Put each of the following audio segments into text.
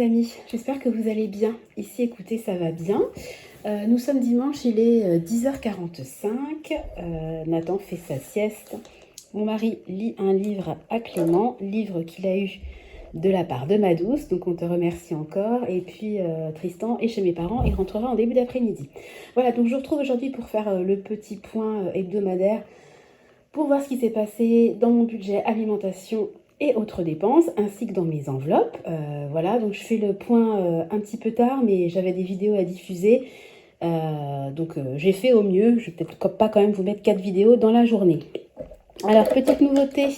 mes amis, j'espère que vous allez bien. Ici, écoutez, ça va bien. Nous sommes dimanche, il est 10h45. Nathan fait sa sieste. Mon mari lit un livre à Clément, livre qu'il a eu de la part de ma douce, donc on te remercie encore. Et puis Tristan est chez mes parents, il rentrera en début d'après-midi. Voilà, donc je vous retrouve aujourd'hui pour faire le petit point hebdomadaire pour voir ce qui s'est passé dans mon budget alimentation et autres dépenses, ainsi que dans mes enveloppes. Voilà, donc je fais le point un petit peu tard, mais j'avais des vidéos à diffuser. Donc j'ai fait au mieux. Je vais peut-être pas quand même vous mettre 4 vidéos dans la journée. Alors, petite nouveauté.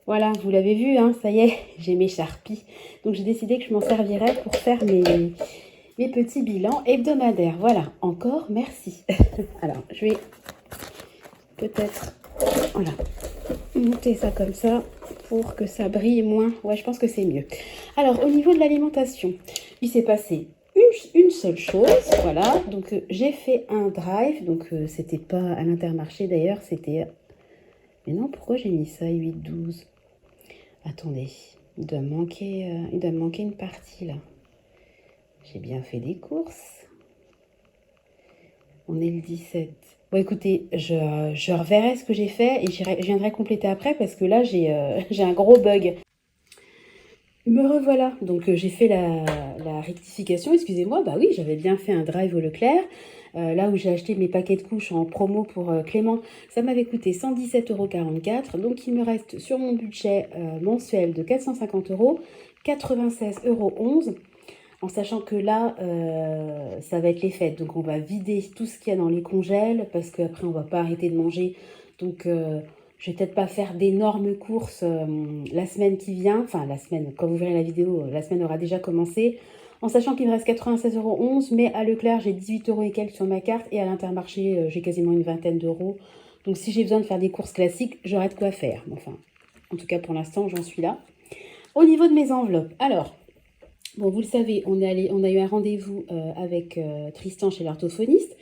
Voilà, vous l'avez vu, hein, ça y est, j'ai mes Sharpies. Donc j'ai décidé que je m'en servirais pour faire mes petits bilans hebdomadaires. Voilà, encore merci. Alors, je vais peut-être, voilà, monter ça comme ça pour que ça brille moins. Ouais, je pense que c'est mieux. Alors, au niveau de l'alimentation, il s'est passé une seule chose. Voilà, donc j'ai fait un drive. Donc, c'était pas à l'Intermarché d'ailleurs, c'était... Mais non, pourquoi j'ai mis ça 8-12? Attendez, il doit me manquer une partie là. J'ai bien fait des courses. On est le 17. Bon, écoutez, je reverrai ce que j'ai fait et je viendrai compléter après parce que là, j'ai un gros bug. Me revoilà. Donc, j'ai fait la rectification. Excusez-moi, bah oui, j'avais bien fait un drive au Leclerc. Là où j'ai acheté mes paquets de couches en promo pour Clément, ça m'avait coûté 117,44 €. Donc, il me reste sur mon budget mensuel de 450 €, 96,11 €. En sachant que là, ça va être les fêtes. Donc, on va vider tout ce qu'il y a dans les congèles parce qu'après, on ne va pas arrêter de manger. Donc, je vais peut-être pas faire d'énormes courses la semaine qui vient. Enfin, la semaine, quand vous verrez la vidéo, la semaine aura déjà commencé. En sachant qu'il me reste 96,11 €, mais à Leclerc, j'ai 18 € et quelques sur ma carte. Et à l'Intermarché, j'ai quasiment une vingtaine d'euros. Donc, si j'ai besoin de faire des courses classiques, j'aurai de quoi faire. Enfin, en tout cas, pour l'instant, j'en suis là. Au niveau de mes enveloppes, alors... Bon, vous le savez, on a eu un rendez-vous avec Tristan chez l'orthophoniste.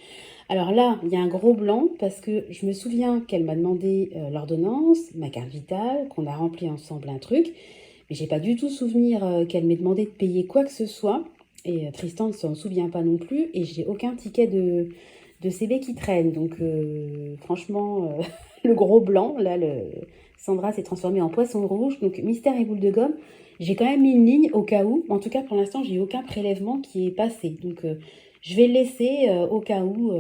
Alors là, il y a un gros blanc parce que je me souviens qu'elle m'a demandé l'ordonnance, ma carte vitale, qu'on a rempli ensemble un truc. Mais j'ai pas du tout souvenir qu'elle m'ait demandé de payer quoi que ce soit. Et Tristan ne s'en souvient pas non plus. Et j'ai aucun ticket de CB qui traîne. Donc franchement, le gros blanc, là, Sandra s'est transformée en poisson rouge. Donc mystère et boule de gomme. J'ai quand même mis une ligne au cas où. En tout cas, pour l'instant, j'ai aucun prélèvement qui est passé. Donc, je vais le laisser au cas où,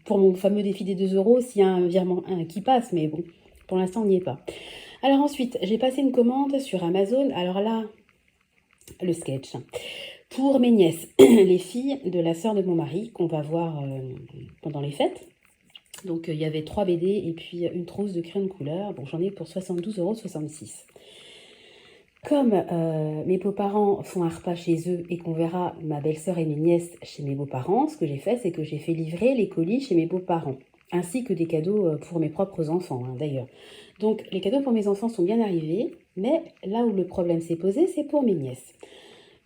pour mon fameux défi des 2 € s'il y a un virement qui passe. Mais bon, pour l'instant, on n'y est pas. Alors ensuite, j'ai passé une commande sur Amazon. Alors là, le sketch. Pour mes nièces, les filles de la sœur de mon mari, qu'on va voir pendant les fêtes. Donc, il y avait 3 BD et puis une trousse de crayons de couleur. Bon, j'en ai pour 72,66 €. Comme mes beaux-parents font un repas chez eux et qu'on verra ma belle-sœur et mes nièces chez mes beaux-parents, ce que j'ai fait, c'est que j'ai fait livrer les colis chez mes beaux-parents, ainsi que des cadeaux pour mes propres enfants, hein, d'ailleurs. Donc, les cadeaux pour mes enfants sont bien arrivés, mais là où le problème s'est posé, c'est pour mes nièces.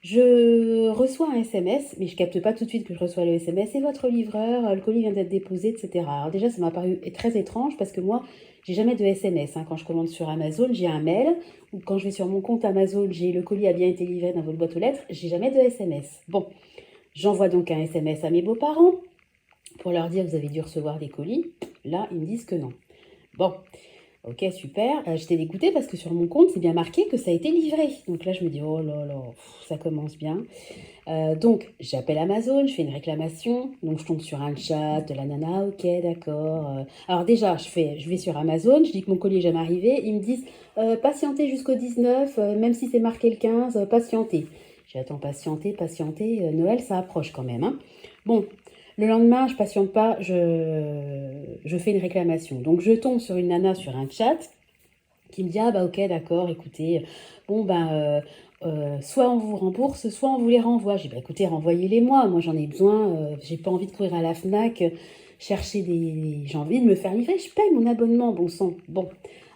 Je reçois un SMS, mais je capte pas tout de suite que je reçois le SMS. C'est votre livreur, le colis vient d'être déposé, etc. Alors déjà, ça m'a paru très étrange parce que moi, j'ai jamais de SMS. Hein. Quand je commande sur Amazon, j'ai un mail. Ou quand je vais sur mon compte Amazon, j'ai le colis a bien été livré dans votre boîte aux lettres. J'ai jamais de SMS. Bon, j'envoie donc un SMS à mes beaux-parents pour leur dire que vous avez dû recevoir des colis. Là, ils me disent que non. Bon. Ok, super. J'étais dégoûtée parce que sur mon compte, c'est bien marqué que ça a été livré. Donc là, je me dis, oh là là, ça commence bien. Donc, j'appelle Amazon, je fais une réclamation. Donc, je tombe sur un chat de la nana. Ok, d'accord. Alors déjà, je vais sur Amazon, je dis que mon colis est jamais arrivé. Ils me disent, patientez jusqu'au 19, même si c'est marqué le 15, patientez. J'attends patienter. Noël, ça approche quand même. Hein. Bon, le lendemain, je patiente pas, je fais une réclamation. Donc, je tombe sur une nana sur un chat qui me dit, ah bah ok, d'accord, écoutez, bon ben, soit on vous rembourse, soit on vous les renvoie. J'ai dit, bah écoutez, renvoyez-les moi j'en ai besoin, j'ai pas envie de courir à la FNAC, chercher des... J'ai envie de me faire livrer, je paye mon abonnement, bon sang. Bon,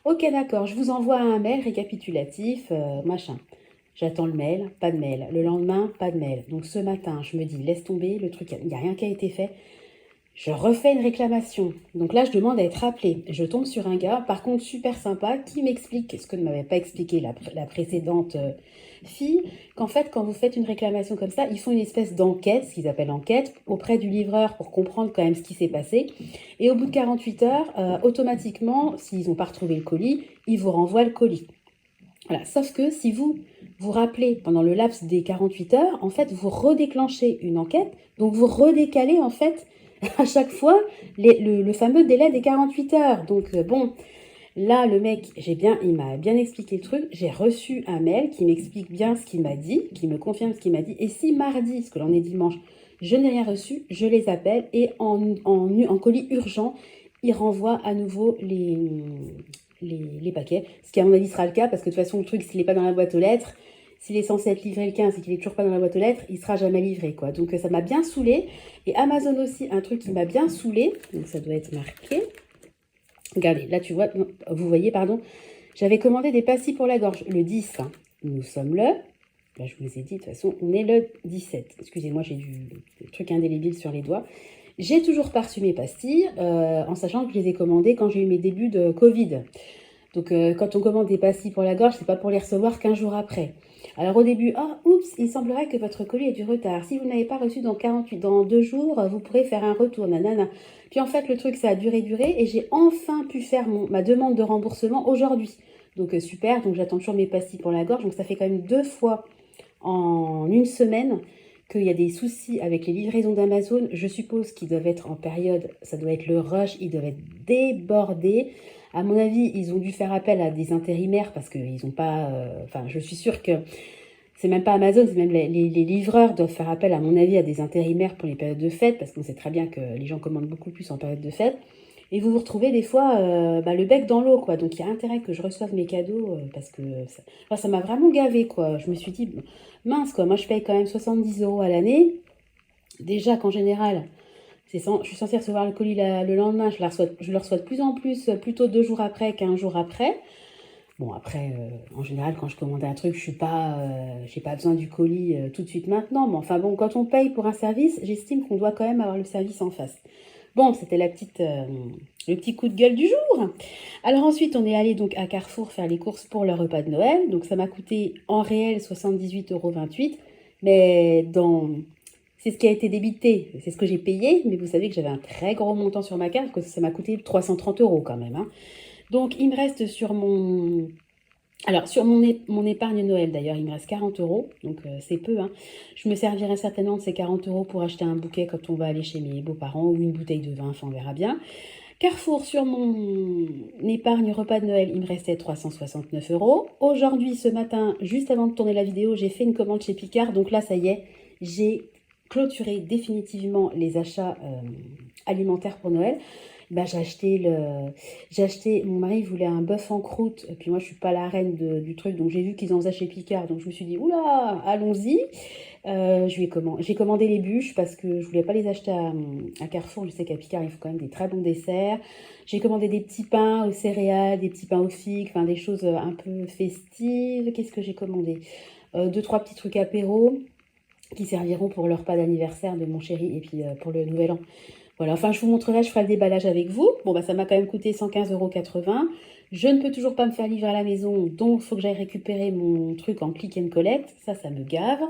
ok, d'accord, je vous envoie un mail récapitulatif, machin. J'attends le mail, pas de mail. Le lendemain, pas de mail. Donc ce matin, je me dis, laisse tomber, le truc, il n'y a rien qui a été fait. Je refais une réclamation. Donc là, je demande à être appelée. Je tombe sur un gars, par contre, super sympa, qui m'explique ce que ne m'avait pas expliqué la précédente filles qu'en fait, quand vous faites une réclamation comme ça, ils font une espèce d'enquête, ce qu'ils appellent enquête, auprès du livreur pour comprendre quand même ce qui s'est passé. Et au bout de 48 heures, automatiquement, s'ils n'ont pas retrouvé le colis, ils vous renvoient le colis. Voilà. Sauf que si vous vous rappelez pendant le laps des 48 heures, en fait, vous redéclenchez une enquête, donc vous redécalez en fait à chaque fois le fameux délai des 48 heures. Donc bon, là, le mec, il m'a bien expliqué le truc. J'ai reçu un mail qui m'explique bien ce qu'il m'a dit, qui me confirme ce qu'il m'a dit. Et si mardi, parce que l'on est dimanche, je n'ai rien reçu, je les appelle et en colis urgent, ils renvoient à nouveau les paquets. Ce qui, à mon avis, sera le cas parce que de toute façon, le truc, s'il n'est pas dans la boîte aux lettres, s'il est censé être livré le 15 et qu'il n'est toujours pas dans la boîte aux lettres, il ne sera jamais livré, quoi. Donc, ça m'a bien saoulé. Et Amazon aussi, un truc qui m'a bien saoulé. Donc, ça doit être marqué. Regardez, là, tu vois, vous voyez, pardon, j'avais commandé des pastilles pour la gorge le 10. Hein. Nous sommes là je vous ai dit, de toute façon, on est le 17. Excusez-moi, j'ai du truc indélébile sur les doigts. J'ai toujours pas reçu mes pastilles, en sachant que je les ai commandées quand j'ai eu mes débuts de Covid. Donc, quand on commande des pastilles pour la gorge, c'est pas pour les recevoir qu'un jour après. Alors, au début, oups, il semblerait que votre colis ait du retard. Si vous n'avez pas reçu dans 2 jours, vous pourrez faire un retour, nanana. Puis, en fait, le truc, ça a duré, et j'ai enfin pu faire ma demande de remboursement aujourd'hui. Donc, super. Donc, j'attends toujours mes pastilles pour la gorge. Donc, ça fait quand même 2 fois en une semaine qu'il y a des soucis avec les livraisons d'Amazon. Je suppose qu'ils doivent être en période, ça doit être le rush, ils doivent être débordés. À mon avis, ils ont dû faire appel à des intérimaires parce qu'ils n'ont pas... Enfin, je suis sûre que c'est même pas Amazon, c'est même les livreurs doivent faire appel, à mon avis, à des intérimaires pour les périodes de fête parce qu'on sait très bien que les gens commandent beaucoup plus en période de fête. Et vous vous retrouvez des fois le bec dans l'eau, quoi. Donc, il y a intérêt que je reçoive mes cadeaux parce que ça m'a vraiment gavé, quoi. Je me suis dit, mince, quoi. Moi, je paye quand même 70 € à l'année. Déjà qu'en général, je suis censée recevoir le colis le lendemain. Je le reçois de plus en plus, plutôt 2 jours après qu'un jour après. Bon, après, en général, quand je commande un truc, j'ai pas besoin du colis tout de suite maintenant. Mais enfin bon, quand on paye pour un service, j'estime qu'on doit quand même avoir le service en face. Bon, c'était le petit coup de gueule du jour. Alors ensuite, on est allé donc à Carrefour faire les courses pour le repas de Noël. Donc ça m'a coûté en réel 78,28 €. Mais c'est ce qui a été débité, c'est ce que j'ai payé. Mais vous savez que j'avais un très gros montant sur ma carte, parce que ça m'a coûté 330 € quand même. Hein. Donc il me reste sur mon épargne Noël, d'ailleurs, il me reste 40 €, donc c'est peu. Hein. Je me servirai certainement de ces 40 € pour acheter un bouquet quand on va aller chez mes beaux-parents ou une bouteille de vin, enfin on verra bien. Carrefour, sur mon épargne repas de Noël, il me restait 369 €. Aujourd'hui, ce matin, juste avant de tourner la vidéo, j'ai fait une commande chez Picard, donc là, ça y est, j'ai clôturé définitivement les achats alimentaires pour Noël. Bah, mon mari voulait un bœuf en croûte, et puis moi je suis pas la reine du truc, donc j'ai vu qu'ils en faisaient chez Picard, donc je me suis dit, oula, allons-y. J'ai commandé les bûches parce que je voulais pas les acheter à Carrefour, je sais qu'à Picard il faut quand même des très bons desserts. J'ai commandé des petits pains aux céréales, des petits pains aux figues, enfin des choses un peu festives. Qu'est-ce que j'ai commandé? 2-3 petits trucs apéro qui serviront pour le repas d'anniversaire de mon chéri et puis pour le nouvel an. Voilà, enfin je vous montrerai, je ferai le déballage avec vous. Bon, bah ça m'a quand même coûté 115,80 €. Je ne peux toujours pas me faire livrer à la maison, donc il faut que j'aille récupérer mon truc en click and collect. Ça me gave.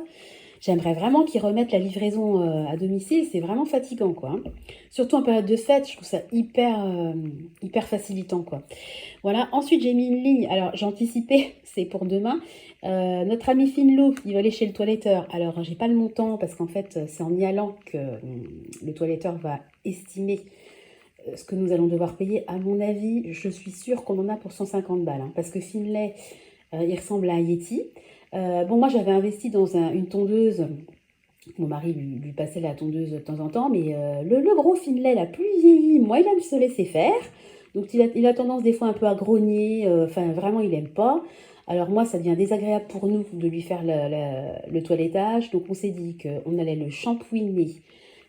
J'aimerais vraiment qu'ils remettent la livraison à domicile, c'est vraiment fatigant, quoi. Hein. Surtout en période de fête, je trouve ça hyper facilitant, quoi. Voilà, ensuite j'ai mis une ligne, alors j'ai anticipé, c'est pour demain. Notre ami Finlou, il va aller chez le toiletteur. Alors, j'ai pas le montant parce qu'en fait, c'est en y allant que le toiletteur va estimer ce que nous allons devoir payer. À mon avis, je suis sûre qu'on en a pour 150 balles. Hein, parce que Finlay, il ressemble à un Yeti. Bon, moi, j'avais investi dans une tondeuse. Mon mari lui passait la tondeuse de temps en temps. Mais le gros Finlay, la plus vieillie, moi, il aime se laisser faire. Donc, il a tendance des fois un peu à grogner. Enfin, vraiment, il n'aime pas. Alors moi, ça devient désagréable pour nous de lui faire le toilettage. Donc on s'est dit qu'on allait le shampouiner,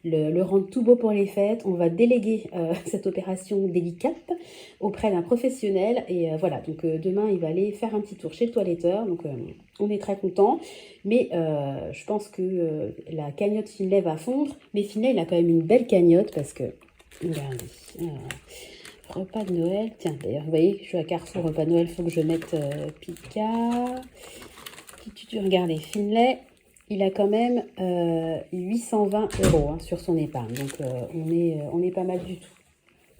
le rendre tout beau pour les fêtes. On va déléguer cette opération délicate auprès d'un professionnel. Et voilà, donc demain, il va aller faire un petit tour chez le toiletteur. Donc on est très contents. Mais je pense que la cagnotte Finlay va fondre. Mais Finlay, il a quand même une belle cagnotte parce que... Regardez. Repas de Noël. Tiens, d'ailleurs, vous voyez, je suis à Carrefour, repas de Noël, il faut que je mette Picard. d'habitude, regardez, Finlay, il a quand même 820 € hein, sur son épargne. Donc, on est pas mal du tout.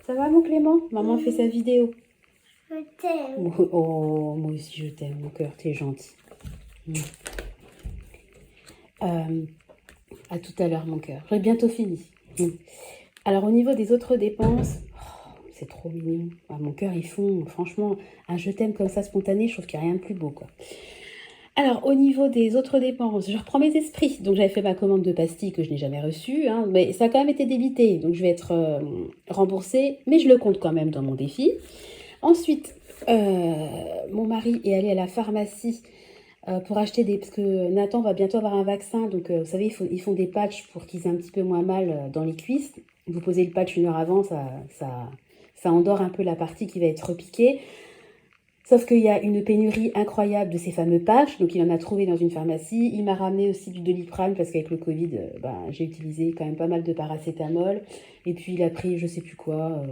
Ça va, mon Clément? Maman fait sa vidéo. Je t'aime. Oh, moi aussi, je t'aime, mon cœur, t'es gentil. À tout à l'heure, mon cœur. J'aurai bientôt fini. Alors, au niveau des autres dépenses, c'est trop mignon. Ah, mon cœur, ils font, franchement, un je t'aime comme ça spontané, je trouve qu'il n'y a rien de plus beau, quoi. Alors, au niveau des autres dépenses, je reprends mes esprits. Donc, j'avais fait ma commande de pastilles que je n'ai jamais reçue, hein, mais ça a quand même été débité. Donc, je vais être remboursée, mais je le compte quand même dans mon défi. Ensuite, mon mari est allé à la pharmacie pour acheter des... Parce que Nathan va bientôt avoir un vaccin. Donc, vous savez, ils font des patchs pour qu'ils aient un petit peu moins mal dans les cuisses. Vous posez le patch 1 heure avant, ça endort un peu la partie qui va être repiquée. Sauf qu'il y a une pénurie incroyable de ces fameux patchs, donc il en a trouvé dans une pharmacie. Il m'a ramené aussi du Doliprane parce qu'avec le Covid, j'ai utilisé quand même pas mal de paracétamol. Et puis il a pris je sais plus quoi.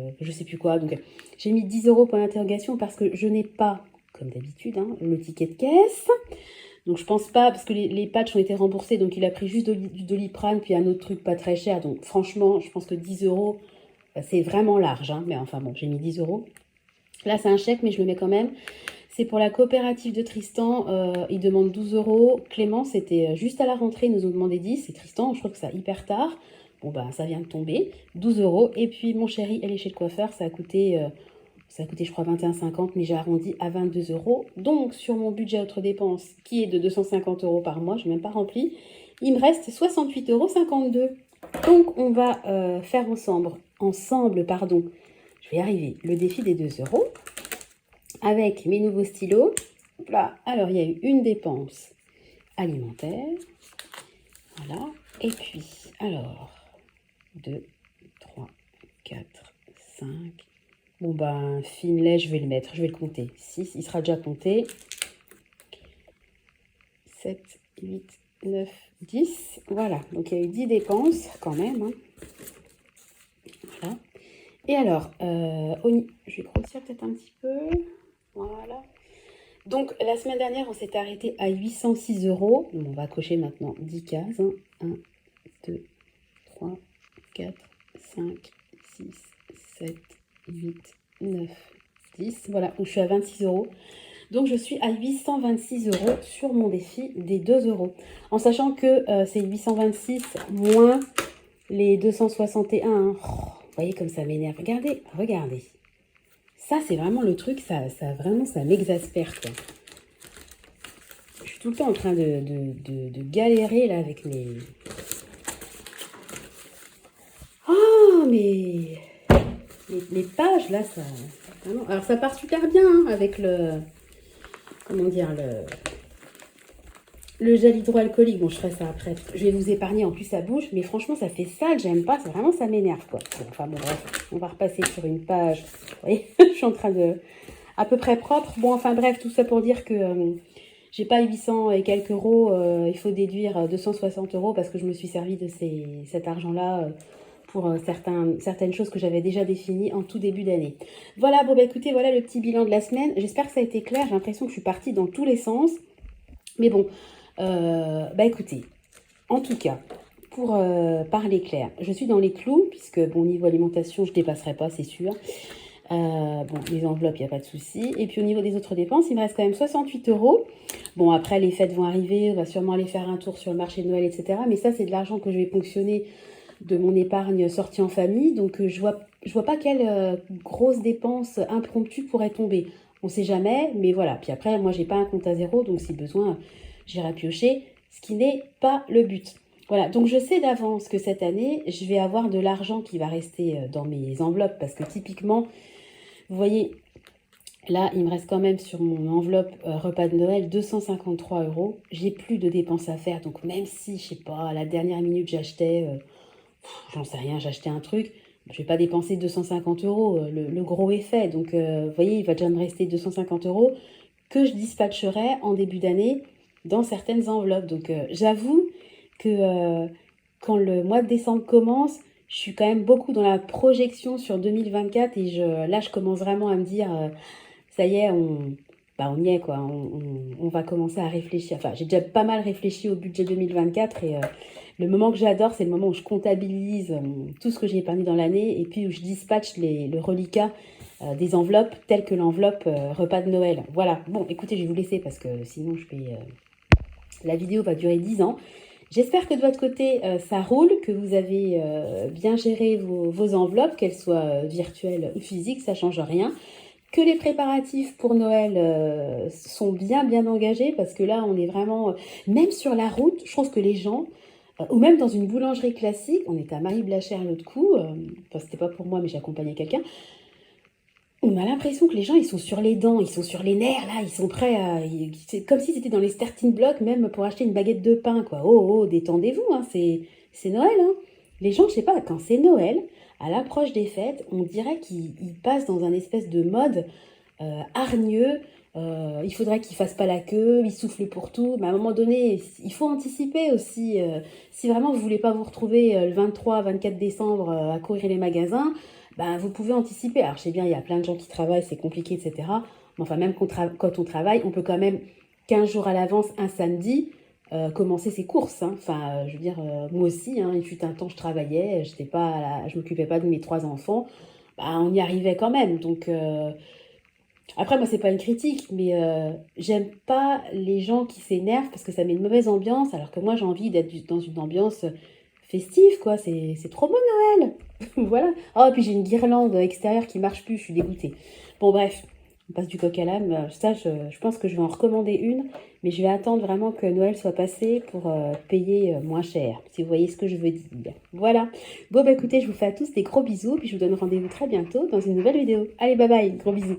Donc j'ai mis 10 € pour l'interrogation parce que je n'ai pas, comme d'habitude, hein, le ticket de caisse. Donc je pense pas, parce que les patchs ont été remboursés, donc il a pris juste du Doliprane, puis un autre truc pas très cher. Donc franchement, je pense que 10 €, c'est vraiment large, hein, mais enfin bon, j'ai mis 10 €. Là, c'est un chèque, mais je le mets quand même. C'est pour la coopérative de Tristan. Il demande 12 €. Clément, c'était juste à la rentrée, ils nous ont demandé 10. Et Tristan, je crois que c'est hyper tard. Bon, ça vient de tomber. 12 €. Et puis, mon chéri, elle est chez le coiffeur. Ça a coûté, je crois, 21,50, mais j'ai arrondi à 22 €. Donc, sur mon budget autres dépenses, qui est de 250 € par mois, je n'ai même pas rempli, il me reste 68,52 €. Donc, on va faire ensemble, pardon. Je vais y arriver. Le défi des 2 € avec mes nouveaux stylos. Là, alors il y a eu une dépense alimentaire. Voilà. Et puis, alors, 2, 3, 4, 5. Bon, Finlay, je vais le mettre, je vais le compter. 6, il sera déjà compté. 7, 8, 9, 10. Voilà, donc il y a eu 10 dépenses quand même. Hein. Voilà. Et alors, je vais grossir peut-être un petit peu. Voilà. Donc, la semaine dernière, on s'est arrêté à 806 €. Donc, on va cocher maintenant 10 cases. 1, 2, 3, 4, 5, 6, 7, 8, 9, 10. Voilà, donc je suis à 26 €. Donc, je suis à 826 € sur mon défi des 2 €. En sachant que c'est 826 moins les 261. Hein. Oh, vous voyez comme ça m'énerve. Regardez, regardez. Ça, c'est vraiment le truc, ça m'exaspère, quoi. Je suis tout le temps en train de galérer, là, avec mes... Oh, mes pages, là, ça... Vraiment... Alors, ça part super bien, hein, avec le... Comment dire, le gel hydroalcoolique. Bon, je ferai ça après. Je vais vous épargner, en plus, ça bouge. Mais franchement, ça fait sale, j'aime pas. Vraiment, ça m'énerve, quoi. Bon, enfin, bon, bref. On va repasser sur une page. Vous voyez, je suis en train de... À peu près propre. Bon, enfin, bref, tout ça pour dire que... j'ai pas 800 et quelques euros, il faut déduire 260 € parce que je me suis servi de cet argent-là pour certaines choses que j'avais déjà définies en tout début d'année. Voilà, bon écoutez, voilà le petit bilan de la semaine. J'espère que ça a été clair, j'ai l'impression que je suis partie dans tous les sens. Mais bon, écoutez, en tout cas, pour parler clair, je suis dans les clous, puisque bon, niveau alimentation, je ne dépasserai pas, c'est sûr. Bon, les enveloppes, il n'y a pas de souci. Et puis au niveau des autres dépenses, il me reste quand même 68 €. Bon, après, les fêtes vont arriver, on va sûrement aller faire un tour sur le marché de Noël, etc. Mais ça, c'est de l'argent que je vais ponctionner de mon épargne sortie en famille. Donc, je vois pas quelle grosse dépense impromptue pourrait tomber. On ne sait jamais, mais voilà. Puis après, moi, j'ai pas un compte à zéro, donc si besoin, j'irai piocher, ce qui n'est pas le but. Voilà, donc je sais d'avance que cette année, je vais avoir de l'argent qui va rester dans mes enveloppes, parce que typiquement, vous voyez, là, il me reste quand même sur mon enveloppe repas de Noël 253 €. J'ai plus de dépenses à faire. Donc, même si, je sais pas, à la dernière minute, j'achetais, j'en sais rien, j'achetais un truc, je vais pas dépenser 250 €. Le gros est fait. Donc, vous voyez, il va déjà me rester 250 € que je dispatcherai en début d'année dans certaines enveloppes. Donc, j'avoue que quand le mois de décembre commence, je suis quand même beaucoup dans la projection sur 2024 et là, je commence vraiment à me dire, ça y est, bah on y est quoi, on va commencer à réfléchir. Enfin, j'ai déjà pas mal réfléchi au budget 2024 et le moment que j'adore, c'est le moment où je comptabilise tout ce que j'ai épargné dans l'année et puis où je dispatche le reliquat des enveloppes telles que l'enveloppe repas de Noël. Voilà, bon écoutez, je vais vous laisser parce que sinon la vidéo va durer 10 ans. J'espère que de votre côté, ça roule, que vous avez bien géré vos enveloppes, qu'elles soient virtuelles ou physiques, ça ne change rien. Que les préparatifs pour Noël sont bien engagés, parce que là, on est vraiment... même sur la route, je trouve que les gens, ou même dans une boulangerie classique, on était à Marie-Blachère l'autre coup, enfin, c'était pas pour moi, mais j'accompagnais quelqu'un, on a l'impression que les gens, ils sont sur les dents, ils sont sur les nerfs, là, ils sont prêts à... C'est comme si c'était dans les starting blocks, même pour acheter une baguette de pain, quoi. Oh, détendez-vous, hein, c'est Noël, hein. Les gens, je sais pas, quand c'est Noël, à l'approche des fêtes, on dirait qu'ils passent dans un espèce de mode hargneux. Il faudrait qu'ils fassent pas la queue, ils soufflent pour tout. Mais à un moment donné, il faut anticiper aussi. Si vraiment vous voulez pas vous retrouver le 23-24 décembre à courir les magasins, ben, vous pouvez anticiper. Alors, je sais bien, il y a plein de gens qui travaillent, c'est compliqué, etc. Mais enfin, même quand on travaille, on peut quand même 15 jours à l'avance, un samedi, commencer ses courses. Hein. Enfin, je veux dire, moi aussi, hein, il fut un temps, je travaillais, je m'occupais pas de mes 3 enfants. Ben, on y arrivait quand même. Donc, après, moi, c'est pas une critique, mais j'aime pas les gens qui s'énervent parce que ça met une mauvaise ambiance, alors que moi, j'ai envie d'être dans une ambiance festive, quoi. C'est trop beau Noël. Voilà. Oh, et puis j'ai une guirlande extérieure qui marche plus, je suis dégoûtée. Bon, bref, on passe du coq à l'âne. Ça, je pense que je vais en recommander une, mais je vais attendre vraiment que Noël soit passé pour payer moins cher, si vous voyez ce que je veux dire. Voilà. Bon, bah écoutez, je vous fais à tous des gros bisous, puis je vous donne rendez-vous très bientôt dans une nouvelle vidéo. Allez, bye bye, gros bisous.